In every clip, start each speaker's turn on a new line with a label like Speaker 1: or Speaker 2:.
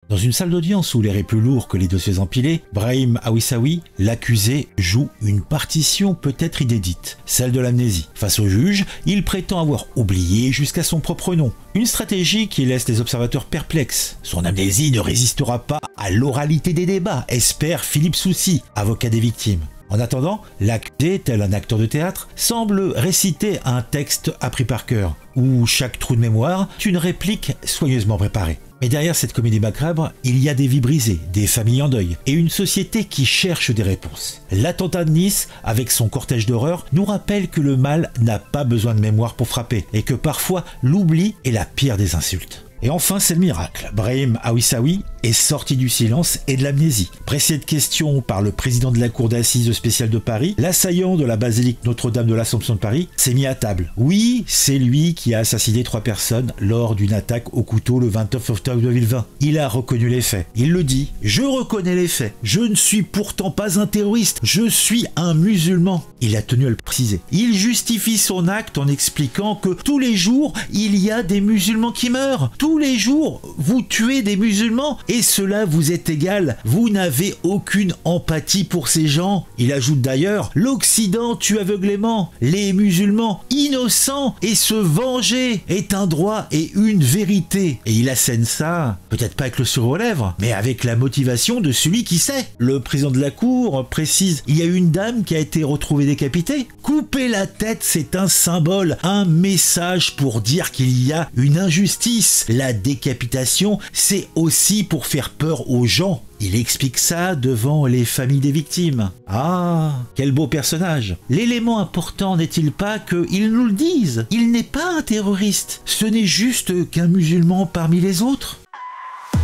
Speaker 1: Dans une salle d'audience où l'air est plus lourd que les dossiers empilés, Brahim Awissaoui, l'accusé, joue une partition peut-être inédite, celle de l'amnésie. Face au juge, il prétend avoir oublié jusqu'à son propre nom. Une stratégie qui laisse les observateurs perplexes. Son amnésie ne résistera pas à l'oralité des débats, espère Philippe Soucy, avocat des victimes. En attendant, l'accusé, tel un acteur de théâtre, semble réciter un texte appris par cœur, où chaque trou de mémoire est une réplique soigneusement préparée. Mais derrière cette comédie macabre, il y a des vies brisées, des familles en deuil et une société qui cherche des réponses. L'attentat de Nice, avec son cortège d'horreur, nous rappelle que le mal n'a pas besoin de mémoire pour frapper et que parfois l'oubli est la pire des insultes. Et enfin, c'est le miracle. Brahim Awissaoui est sorti du silence et de l'amnésie. Pressé de questions par le président de la cour d'assises spéciale de Paris, l'assaillant de la basilique Notre-Dame de l'Assomption de Paris s'est mis à table. Oui, c'est lui qui a assassiné 3 personnes lors d'une attaque au couteau le 29 octobre 2020. Il a reconnu les faits. Il le dit. Je reconnais les faits. Je ne suis pourtant pas un terroriste. Je suis un musulman. Il a tenu à le préciser. Il justifie son acte en expliquant que tous les jours, il y a des musulmans qui meurent. Tous les jours, vous tuez des musulmans et cela vous est égal. Vous n'avez aucune empathie pour ces gens. Il ajoute d'ailleurs, l'Occident tue aveuglément. Les musulmans innocents et se venger est un droit et une vérité. Et il assène ça, peut-être pas avec le sourire aux lèvres, mais avec la motivation de celui qui sait. Le président de la cour précise, il y a une dame qui a été retrouvée décapitée. Couper la tête, c'est un symbole, un message pour dire qu'il y a une injustice. La décapitation, c'est aussi pour faire peur aux gens. Il explique ça devant les familles des victimes. Ah, quel beau personnage. L'élément important n'est-il pas qu'ils nous le disent? Il n'est pas un terroriste. Ce n'est juste qu'un musulman parmi les autres.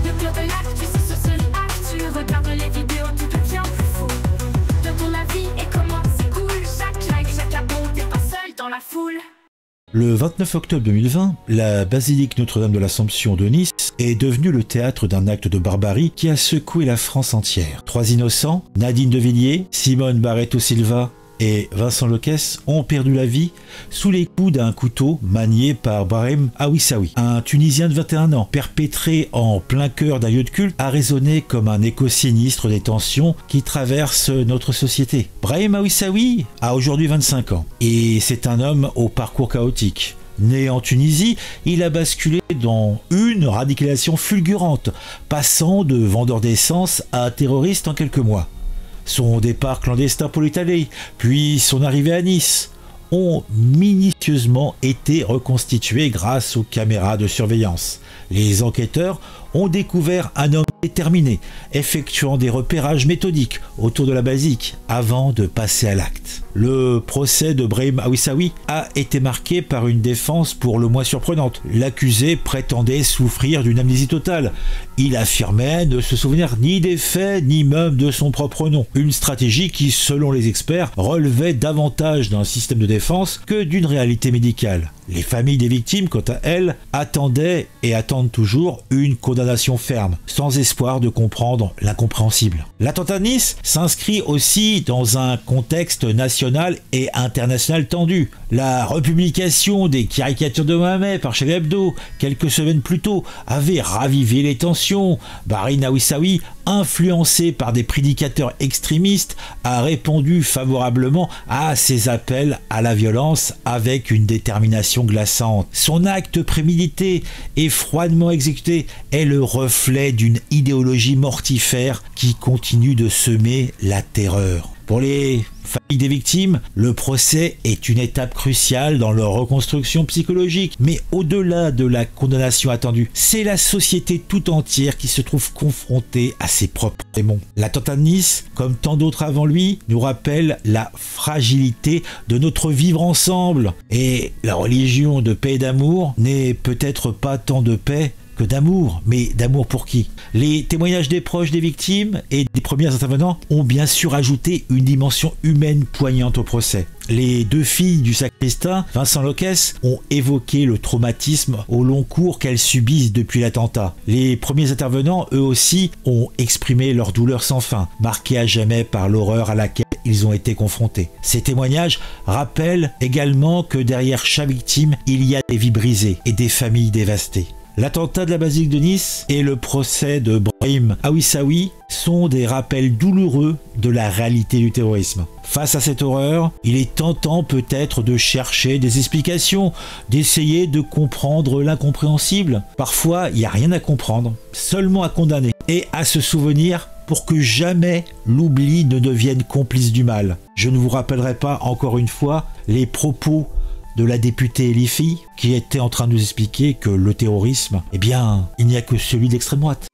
Speaker 2: Le club de l'actu, c'est ce actu. Regarde les vidéos, tout devient plus fou. De la vie et comment c'est cool. Chaque like, chaque abon, t'es pas seul dans la foule.
Speaker 1: Le 29 octobre 2020, la basilique Notre-Dame de l'Assomption de Nice est devenue le théâtre d'un acte de barbarie qui a secoué la France entière. 3 innocents, Nadine de Villiers, Simone Barreto Silva et Vincent Lecaisse ont perdu la vie sous les coups d'un couteau manié par Brahim Awissaoui. Un Tunisien de 21 ans, perpétré en plein cœur d'un lieu de culte, a résonné comme un écho sinistre des tensions qui traversent notre société. Brahim Awissaoui a aujourd'hui 25 ans et c'est un homme au parcours chaotique. Né en Tunisie, il a basculé dans une radicalisation fulgurante, passant de vendeur d'essence à terroriste en quelques mois. Son départ clandestin pour l'Italie, puis son arrivée à Nice, ont minutieusement été reconstitués grâce aux caméras de surveillance. Les enquêteurs ont découvert un homme déterminé, effectuant des repérages méthodiques autour de la basilique avant de passer à l'acte. Le procès de Brahim Awissaoui a été marqué par une défense pour le moins surprenante. L'accusé prétendait souffrir d'une amnésie totale. Il affirmait ne se souvenir ni des faits ni même de son propre nom. Une stratégie qui, selon les experts, relevait davantage d'un système de défense que d'une réalité médicale. Les familles des victimes, quant à elles, attendaient et attendent toujours une condamnation ferme, sans espoir de comprendre l'incompréhensible. L'attentat de Nice s'inscrit aussi dans un contexte national et international tendu. La republication des caricatures de Mohamed par Charlie Hebdo, quelques semaines plus tôt, avait ravivé les tensions. Brahim Awissaoui, influencé par des prédicateurs extrémistes, a répondu favorablement à ces appels à la violence avec une détermination glaçante. Son acte prémédité et froidement exécuté est le reflet d'une idéologie mortifère qui continue de semer la terreur. Pour les familles des victimes, le procès est une étape cruciale dans leur reconstruction psychologique. Mais au-delà de la condamnation attendue, c'est la société tout entière qui se trouve confrontée à ses propres démons. L'attentat de Nice, comme tant d'autres avant lui, nous rappelle la fragilité de notre vivre ensemble. Et la religion de paix et d'amour n'est peut-être pas tant de paix que d'amour, mais d'amour pour qui? Les témoignages des proches des victimes et des premiers intervenants ont bien sûr ajouté une dimension humaine poignante au procès. Les 2 filles du sacristain, Vincent Lecaisse, ont évoqué le traumatisme au long cours qu'elles subissent depuis l'attentat. Les premiers intervenants, eux aussi, ont exprimé leur douleur sans fin, marquée à jamais par l'horreur à laquelle ils ont été confrontés. Ces témoignages rappellent également que derrière chaque victime, il y a des vies brisées et des familles dévastées. L'attentat de la basilique de Nice et le procès de Brahim Awissaoui sont des rappels douloureux de la réalité du terrorisme. Face à cette horreur, il est tentant peut-être de chercher des explications, d'essayer de comprendre l'incompréhensible. Parfois, il n'y a rien à comprendre, seulement à condamner et à se souvenir pour que jamais l'oubli ne devienne complice du mal. Je ne vous rappellerai pas encore une fois les propos de la députée Elifi qui était en train de nous expliquer que le terrorisme, eh bien, il n'y a que celui d'extrême droite.